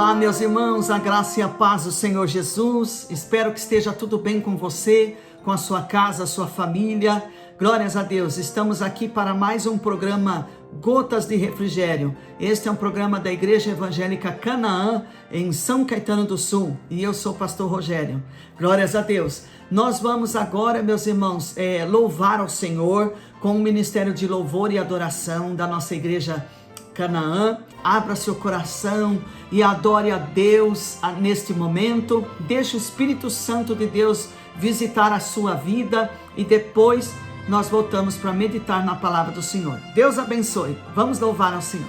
Olá, meus irmãos, a graça e a paz do Senhor Jesus. Espero que esteja tudo bem com você, com a sua casa, a sua família. Glórias a Deus. Estamos aqui para mais um programa Gotas de Refrigério. Este é um programa da Igreja Evangélica Canaã, em São Caetano do Sul. E eu sou o pastor Rogério. Glórias a Deus. Nós vamos agora, meus irmãos, louvar ao Senhor com o ministério de louvor e adoração da nossa Igreja Canaã. Abra seu coração e adore a Deus neste momento. Deixe o Espírito Santo de Deus visitar a sua vida e depois nós voltamos para meditar na palavra do Senhor. Deus abençoe. Vamos louvar ao Senhor.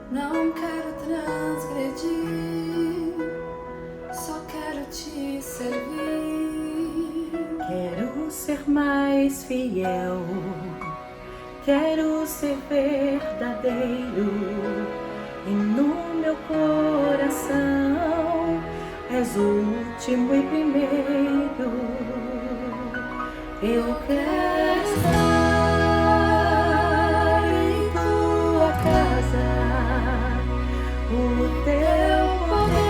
Não quero transgredir, só quero te servir. Quero ser mais fiel, quero ser verdadeiro, e no meu coração és o último e primeiro. Eu quero estar em tua casa, o teu poder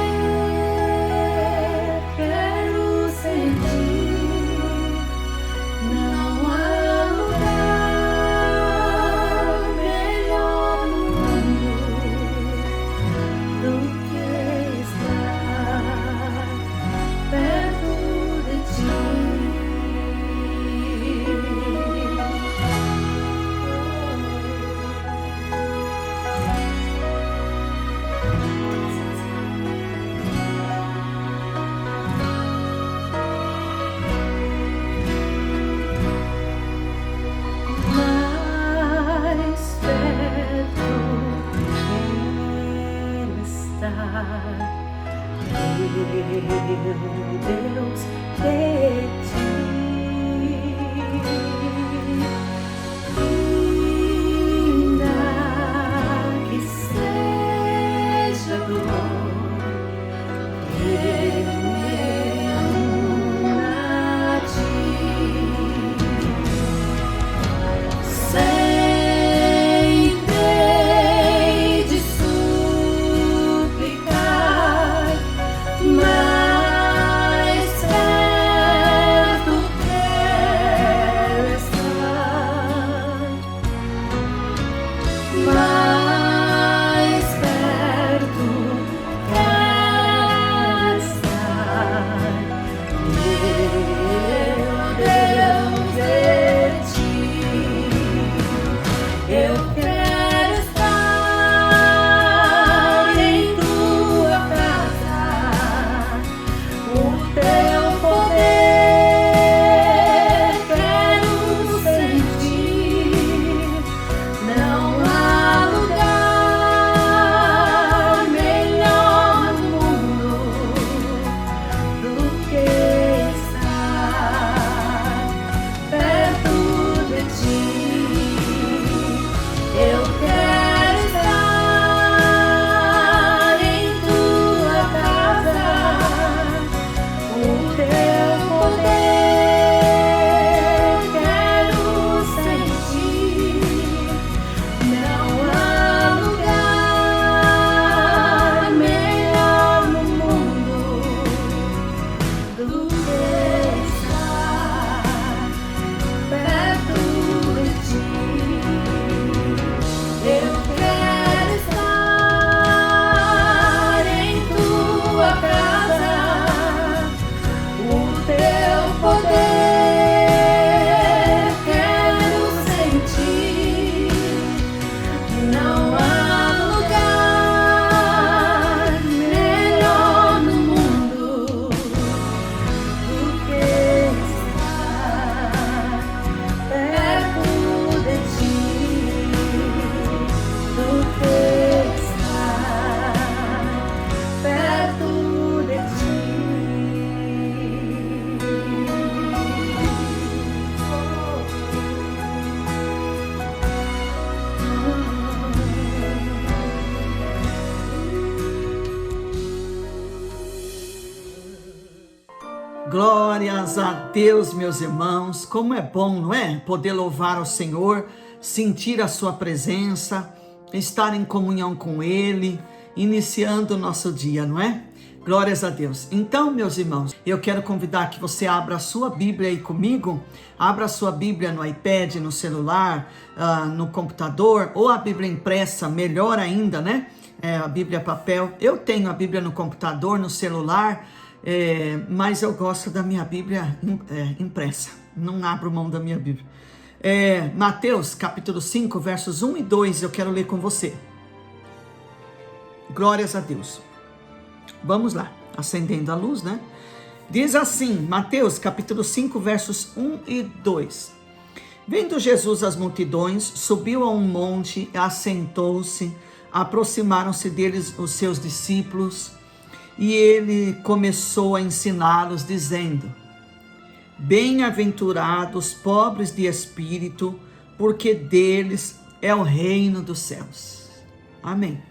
quero sentir. Não há lugar melhor no mundo do que estar perto de ti. Meu Deus, de ti, ainda que seja dor, eu me amo a ti. Sempre hei de suplicar, mais perto quero estar, mais perto quero estar. Glórias a Deus, meus irmãos. Como é bom, não é? Poder louvar ao Senhor, sentir a sua presença, estar em comunhão com Ele, iniciando o nosso dia, não é? Glórias a Deus. Então, meus irmãos, eu quero convidar que você abra a sua Bíblia aí comigo. Abra a sua Bíblia no iPad, no celular, no computador, ou a Bíblia impressa, melhor ainda, né? A Bíblia papel. Eu tenho a Bíblia no computador, no celular, mas eu gosto da minha Bíblia impressa. Não abro mão da minha Bíblia. Mateus capítulo 5, versos 1 e 2, eu quero ler com você. Glórias a Deus. Vamos lá, acendendo a luz, né? Diz assim, Mateus capítulo 5, versos 1 e 2. Vendo Jesus as multidões, subiu a um monte, assentou-se, aproximaram-se deles os seus discípulos, e ele começou a ensiná-los, dizendo: Bem-aventurados pobres de espírito, porque deles é o reino dos céus. Amém.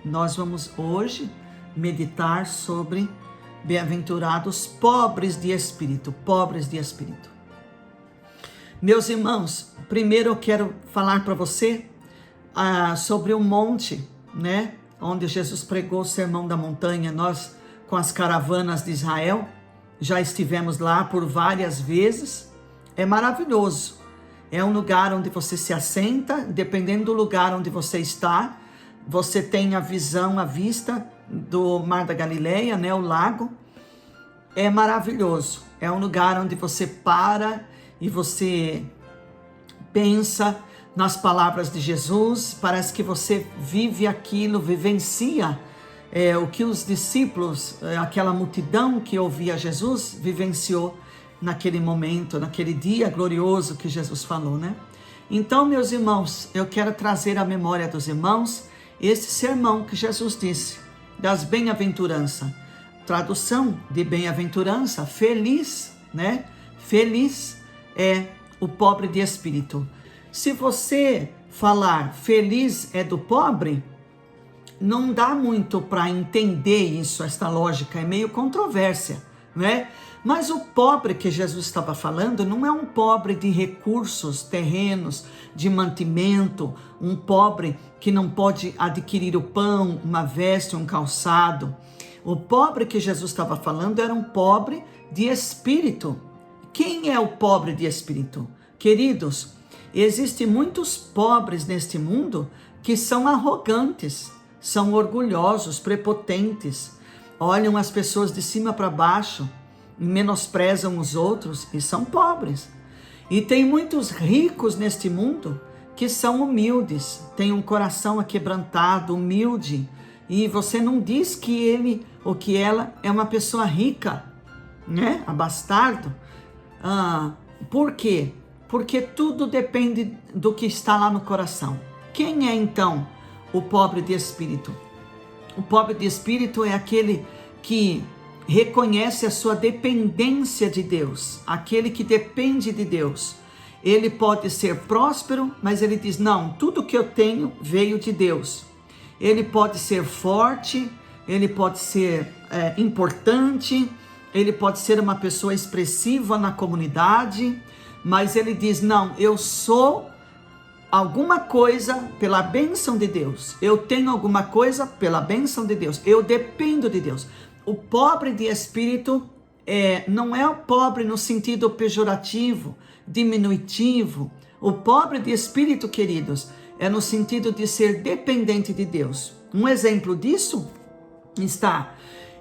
Nós vamos hoje meditar sobre bem-aventurados pobres de espírito, pobres de espírito. Meus irmãos, primeiro eu quero falar para você sobre o monte, né? Onde Jesus pregou o Sermão da Montanha. Nós, com as caravanas de Israel, já estivemos lá por várias vezes. É maravilhoso. É um lugar onde você se assenta, dependendo do lugar onde você está, você tem a visão, a vista do Mar da Galileia, né, o lago. É maravilhoso. É um lugar onde você para e você pensa nas palavras de Jesus. Parece que você vive aquilo, vivencia o que os discípulos, aquela multidão que ouvia Jesus, vivenciou naquele momento, naquele dia glorioso que Jesus falou, né? Então, meus irmãos, eu quero trazer à memória dos irmãos esse sermão que Jesus disse, das bem-aventuranças. Tradução de bem-aventurança, feliz, né? Feliz é o pobre de espírito. Se você falar feliz é do pobre, não dá muito para entender isso, esta lógica, é meio controvérsia, né? Mas o pobre que Jesus estava falando não é um pobre de recursos, terrenos, de mantimento, um pobre que não pode adquirir o pão, uma veste, um calçado. O pobre que Jesus estava falando era um pobre de espírito. Quem é o pobre de espírito? Queridos, existem muitos pobres neste mundo que são arrogantes, são orgulhosos, prepotentes, olham as pessoas de cima para baixo, menosprezam os outros e são pobres. E tem muitos ricos neste mundo que são humildes, têm um coração aquebrantado, humilde, e você não diz que ele ou que ela é uma pessoa rica, né? Abastardo. Por quê? Porque tudo depende do que está lá no coração. Quem é então o pobre de espírito? O pobre de espírito é aquele que reconhece a sua dependência de Deus, aquele que depende de Deus. Ele pode ser próspero, mas ele diz, não, tudo que eu tenho veio de Deus. Ele pode ser forte, ele pode ser importante, ele pode ser uma pessoa expressiva na comunidade, mas ele diz, não, eu sou alguma coisa pela bênção de Deus. Eu tenho alguma coisa pela bênção de Deus. Eu dependo de Deus. O pobre de espírito não é o pobre no sentido pejorativo, diminutivo. O pobre de espírito, queridos, é no sentido de ser dependente de Deus. Um exemplo disso está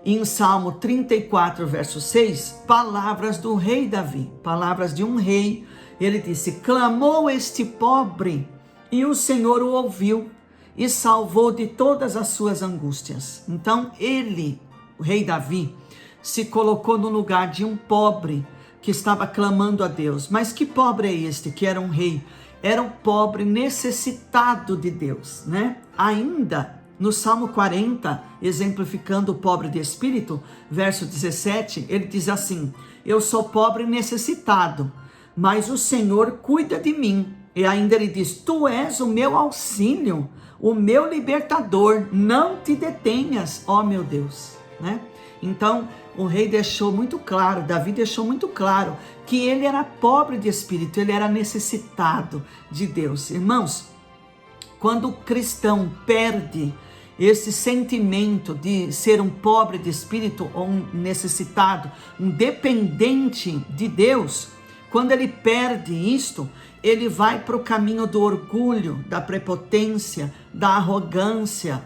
em Salmo 34, verso 6, palavras do rei Davi, palavras de um rei. Ele disse, clamou este pobre e o Senhor o ouviu e salvou de todas as suas angústias. Então ele, o rei Davi, se colocou no lugar de um pobre que estava clamando a Deus. Mas que pobre é este que era um rei? Era um pobre necessitado de Deus, né? Ainda no Salmo 40, exemplificando o pobre de espírito, verso 17, ele diz assim, eu sou pobre e necessitado, mas o Senhor cuida de mim. E ainda ele diz, tu és o meu auxílio, o meu libertador, não te detenhas, ó meu Deus. né? Então, o rei deixou muito claro, Davi deixou muito claro que ele era pobre de espírito, ele era necessitado de Deus. Irmãos, quando o cristão perde esse sentimento de ser um pobre de espírito ou um necessitado, um dependente de Deus, quando ele perde isto, ele vai para o caminho do orgulho, da prepotência, da arrogância,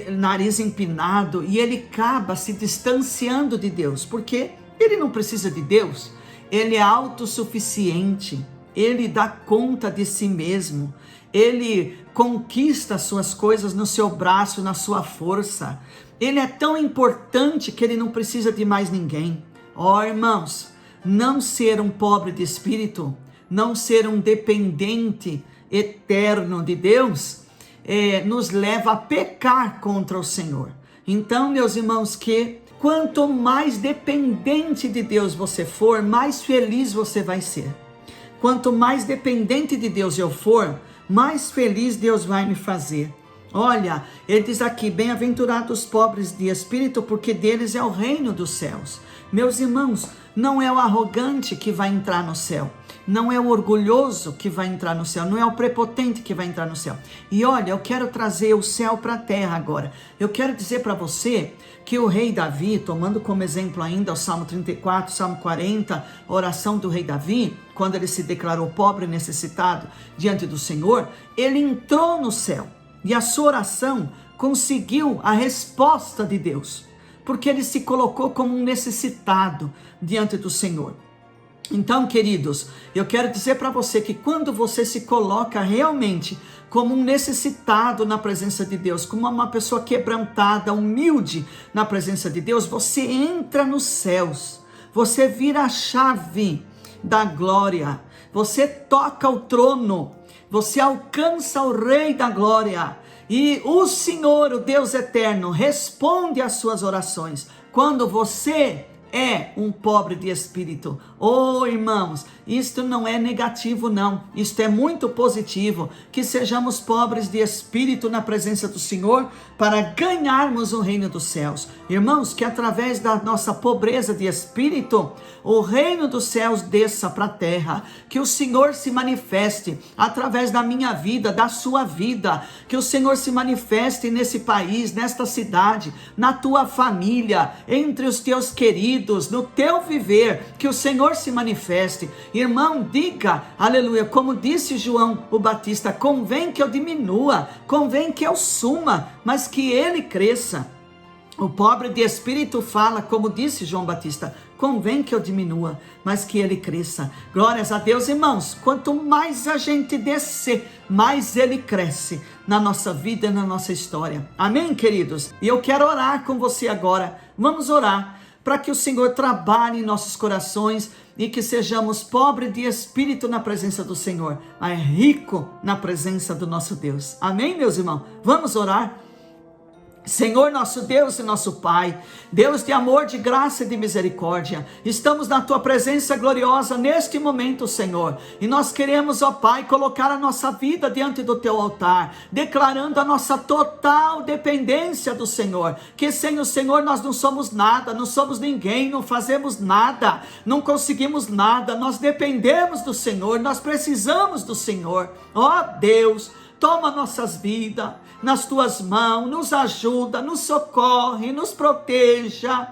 nariz empinado, e ele acaba se distanciando de Deus, porque ele não precisa de Deus, ele é autossuficiente, ele dá conta de si mesmo, ele conquista as suas coisas no seu braço, na sua força, ele é tão importante que ele não precisa de mais ninguém. Ó, irmãos, não ser um pobre de espírito, não ser um dependente eterno de Deus, nos leva a pecar contra o Senhor. Então, meus irmãos, que quanto mais dependente de Deus você for, mais feliz você vai ser. Quanto mais dependente de Deus eu for, mais feliz Deus vai me fazer. Olha, ele diz aqui, bem-aventurados os pobres de espírito, porque deles é o reino dos céus. Meus irmãos, não é o arrogante que vai entrar no céu, não é o orgulhoso que vai entrar no céu, não é o prepotente que vai entrar no céu. E olha, eu quero trazer o céu para a terra agora. Eu quero dizer para você que o rei Davi, tomando como exemplo ainda o Salmo 34, Salmo 40, a oração do rei Davi, quando ele se declarou pobre e necessitado diante do Senhor, ele entrou no céu e a sua oração conseguiu a resposta de Deus, porque ele se colocou como um necessitado diante do Senhor. Então, queridos, eu quero dizer para você que quando você se coloca realmente como um necessitado na presença de Deus, como uma pessoa quebrantada, humilde na presença de Deus, você entra nos céus, você vira a chave da glória, você toca o trono, você alcança o Rei da glória, e o Senhor, o Deus eterno, responde às suas orações, quando você é um pobre de espírito. Oh, irmãos, isto não é negativo não, isto é muito positivo, que sejamos pobres de espírito na presença do Senhor, para ganharmos o reino dos céus. Irmãos, que através da nossa pobreza de espírito, o reino dos céus desça para a terra, que o Senhor se manifeste através da minha vida, da sua vida, que o Senhor se manifeste nesse país, nesta cidade, na tua família, entre os teus queridos, no teu viver, que o Senhor se manifeste. Irmão, diga, aleluia, como disse João o Batista, convém que eu diminua, convém que eu suma, mas que ele cresça. O pobre de espírito fala, como disse João Batista, convém que eu diminua, mas que ele cresça. Glórias a Deus, irmãos, quanto mais a gente descer, mais ele cresce na nossa vida e na nossa história. Amém, queridos? E eu quero orar com você agora. Vamos orar para que o Senhor trabalhe em nossos corações e que sejamos pobres de espírito na presença do Senhor, mas rico na presença do nosso Deus. Amém, meus irmãos? Vamos orar? Senhor nosso Deus e nosso Pai, Deus de amor, de graça e de misericórdia, estamos na Tua presença gloriosa neste momento, Senhor, e nós queremos, ó Pai, colocar a nossa vida diante do Teu altar, declarando a nossa total dependência do Senhor, que sem o Senhor nós não somos nada, não somos ninguém, não fazemos nada, não conseguimos nada, nós dependemos do Senhor, nós precisamos do Senhor, ó Deus. Toma nossas vidas nas Tuas mãos, nos ajuda, nos socorre, nos proteja.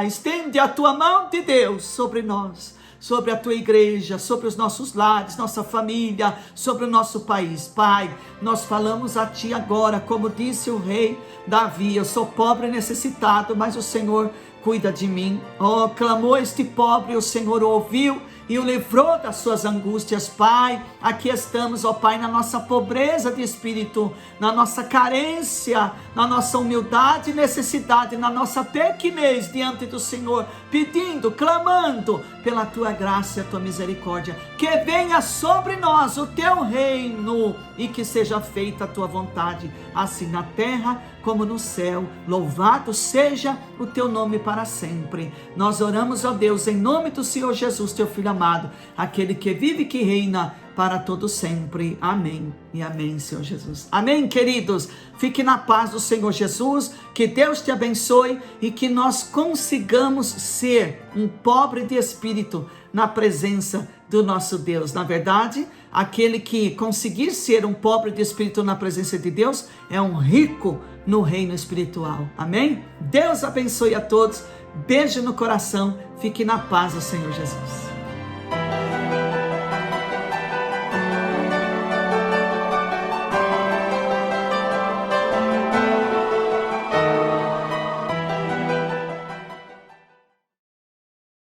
Estende a Tua mão de Deus sobre nós, sobre a Tua igreja, sobre os nossos lares, nossa família, sobre o nosso país. Pai, nós falamos a Ti agora, como disse o rei Davi, eu sou pobre e necessitado, mas o Senhor cuida de mim. Oh, clamou este pobre, o Senhor ouviu e o livrou das suas angústias. Pai, aqui estamos, ó Pai, na nossa pobreza de espírito, na nossa carência, na nossa humildade e necessidade, na nossa pequenez diante do Senhor, pedindo, clamando pela Tua graça e a Tua misericórdia, que venha sobre nós o Teu reino e que seja feita a Tua vontade, assim na terra como no céu. Louvado seja o Teu nome para sempre. Nós oramos, ó Deus, em nome do Senhor Jesus, Teu Filho amado, aquele que vive e que reina para todo sempre. Amém e amém, Senhor Jesus. Amém, queridos? Fique na paz do Senhor Jesus, que Deus te abençoe e que nós consigamos ser um pobre de espírito na presença do nosso Deus. Na verdade, aquele que conseguir ser um pobre de espírito na presença de Deus é um rico no reino espiritual. Amém? Deus abençoe a todos. Beijo no coração. Fique na paz do Senhor Jesus.